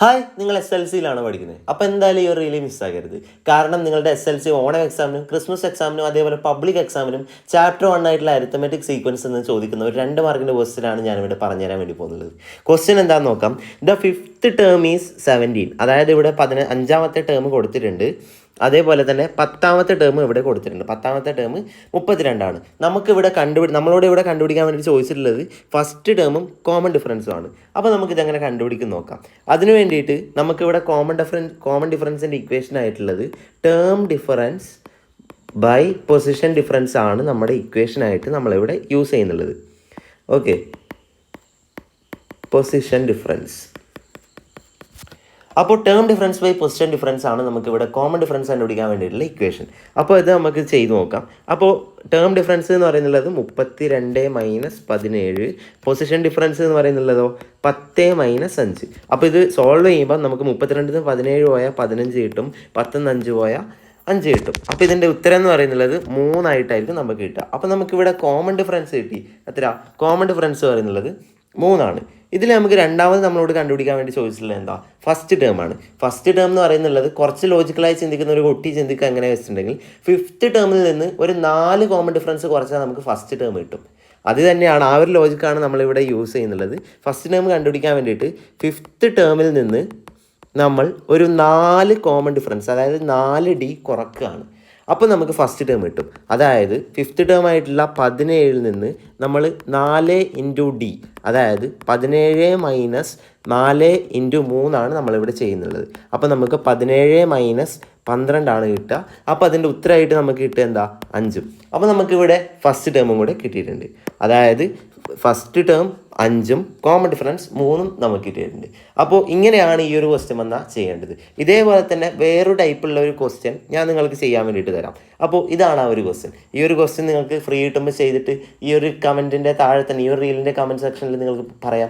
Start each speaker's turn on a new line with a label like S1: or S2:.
S1: Hi, നിങ്ങൾ SLCയിലാണ് പഠിക്കുന്നത്. അപ്പോൾ എന്തായാലും ഈ ഒരു റീല് മിസ്സാക്കരുത്. കാരണം നിങ്ങളുടെ SLC ഓണം എക്സാമിനും ക്രിസ്മസ് എക്സാമിനും അതേപോലെ പബ്ലിക് എക്സാമിനും ചാപ്റ്റർ 1 ആയിട്ടുള്ള അരിത്തമെറ്റിക് സീക്വൻസ് എന്ന് ചോദിക്കുന്ന ഒരു 2 മാർക്കിൻ്റെ ക്വസ്റ്റ്യനാണ് ഞാനിവിടെ പറഞ്ഞുതരാൻ വേണ്ടി പോകുന്നത്. ക്വസ്റ്റ്യൻ എന്താണെന്ന് നോക്കാം. The 5th term is 17. അതായത് ഇവിടെ 15ാമത്തെ ടേം കൊടുത്തിട്ടുണ്ട്. അതേപോലെ തന്നെ 10ാമത്തെ ടേം ഇവിടെ കൊടുത്തിട്ടുണ്ട്. 10ാമത്തെ ടേം 32 നമുക്കിവിടെ നമ്മളോട് ഇവിടെ കണ്ടുപിടിക്കാൻ വേണ്ടി ചോദിച്ചിട്ടുള്ളത് ഫസ്റ്റ് ടേമും കോമൺ ഡിഫറൻസും ആണ്. അപ്പോൾ നമുക്കിതെങ്ങനെ കണ്ടുപിടിക്കും നോക്കാം. അതിന് വേണ്ടിയിട്ട് നമുക്കിവിടെ കോമൺ ഡിഫറൻസിൻ്റെ ഇക്വേഷൻ ആയിട്ടുള്ളത് term difference by position difference ആണ് നമ്മുടെ ഇക്വേഷനായിട്ട് നമ്മളിവിടെ യൂസ് ചെയ്യുന്നുള്ളത്. Okay, position difference. അപ്പോൾ term difference by position difference ആണ് നമുക്കിവിടെ കോമൺ ഡിഫറൻസ് കണ്ടുപിടിക്കാൻ വേണ്ടിയിട്ടുള്ള ഇക്വേഷൻ. അപ്പോൾ ഇത് നമുക്ക് ചെയ്ത് നോക്കാം. അപ്പോൾ ടേം ഡിഫറൻസ് എന്ന് പറയുന്നുള്ളത് 32 - 17, പൊസിഷൻ ഡിഫറൻസ് എന്ന് പറയുന്നുള്ളതോ 10 - 5. അപ്പോൾ ഇത് സോൾവ് ചെയ്യുമ്പോൾ നമുക്ക് 32 17 പോയാൽ 15 കിട്ടും, 10 5 പോയാൽ 5 കിട്ടും. അപ്പോൾ ഇതിൻ്റെ ഉത്തരം എന്ന് പറയുന്നുള്ളത് 3 ആയിട്ടായിരിക്കും നമുക്ക് കിട്ടുക. അപ്പോൾ നമുക്കിവിടെ കോമൺ ഡിഫറൻസ് കിട്ടി. എത്ര? കോമൺ ഡിഫറൻസ് പറയുന്നുള്ളത് 3 ഇതിൽ നമുക്ക് രണ്ടാമത് നമ്മളോട് കണ്ടുപിടിക്കാൻ വേണ്ടി ചോദിച്ചിട്ടുള്ളത് എന്താ? ഫസ്റ്റ് ടേം ആണ്. ഫസ്റ്റ് ടേം എന്ന് പറയുന്നുള്ളത് കുറച്ച് ലോജിക്കലായി ചിന്തിക്കുന്ന ഒരു കുട്ടി ചിന്തിക്കുക എങ്ങനെ വെച്ചിട്ടുണ്ടെങ്കിൽ 5th ടേമിൽ നിന്ന് ഒരു 4 കോമൺ ഡിഫറൻസ് കുറച്ചാൽ നമുക്ക് ഫസ്റ്റ് ടേം കിട്ടും. അത് തന്നെയാണ്, ആ ഒരു ലോജിക്കാണ് നമ്മളിവിടെ യൂസ് ചെയ്യുന്നുള്ളത്. ഫസ്റ്റ് ടേം കണ്ടുപിടിക്കാൻ വേണ്ടിയിട്ട് 5th ടേമിൽ നിന്ന് നമ്മൾ ഒരു 4 കോമൺ ഡിഫറൻസ്, അതായത് 4D കുറക്കുകയാണ്. അപ്പോൾ നമുക്ക് ഫസ്റ്റ് ടേം കിട്ടും. അതായത് 5th ടേം ആയിട്ടുള്ള 17 നിന്ന് നമ്മൾ 4 × D, അതായത് 17 - 4 × 3 നമ്മളിവിടെ ചെയ്യുന്നുള്ളത്. അപ്പോൾ നമുക്ക് 17 - 12 കിട്ടുക. അപ്പോൾ അതിൻ്റെ ഉത്തരമായിട്ട് നമുക്ക് കിട്ടുക എന്താ? 5. അപ്പോൾ നമുക്കിവിടെ ഫസ്റ്റ് ടേമും കൂടെ കിട്ടിയിട്ടുണ്ട്. അതായത് ഫസ്റ്റ് ടേം 5ഉം കോമൺ ഡിഫറൻസ് 3ഉം നമുക്ക് കിട്ടിയിട്ടുണ്ട്. അപ്പോൾ ഇങ്ങനെയാണ് ഈ ഒരു ക്വസ്റ്റ്യൻ വന്നാൽ ചെയ്യേണ്ടത്. ഇതേപോലെ തന്നെ വേറൊരു ടൈപ്പുള്ള ഒരു ക്വസ്റ്റ്യൻ ഞാൻ നിങ്ങൾക്ക് ചെയ്യാൻ വേണ്ടിയിട്ട് തരാം. അപ്പോൾ ഇതാണ് ആ ഒരു ക്വസ്റ്റ്യൻ. ഈ ഒരു ക്വസ്റ്റ്യൻ നിങ്ങൾക്ക് ഫ്രീ കിട്ടുമ്പോൾ ചെയ്തിട്ട് ഈ ഒരു കമൻറ്റിൻ്റെ താഴെ തന്നെ, ഈ ഒരു റീലിൻ്റെ കമൻറ്റ് സെക്ഷനിൽ നിങ്ങൾക്ക് പറയാം.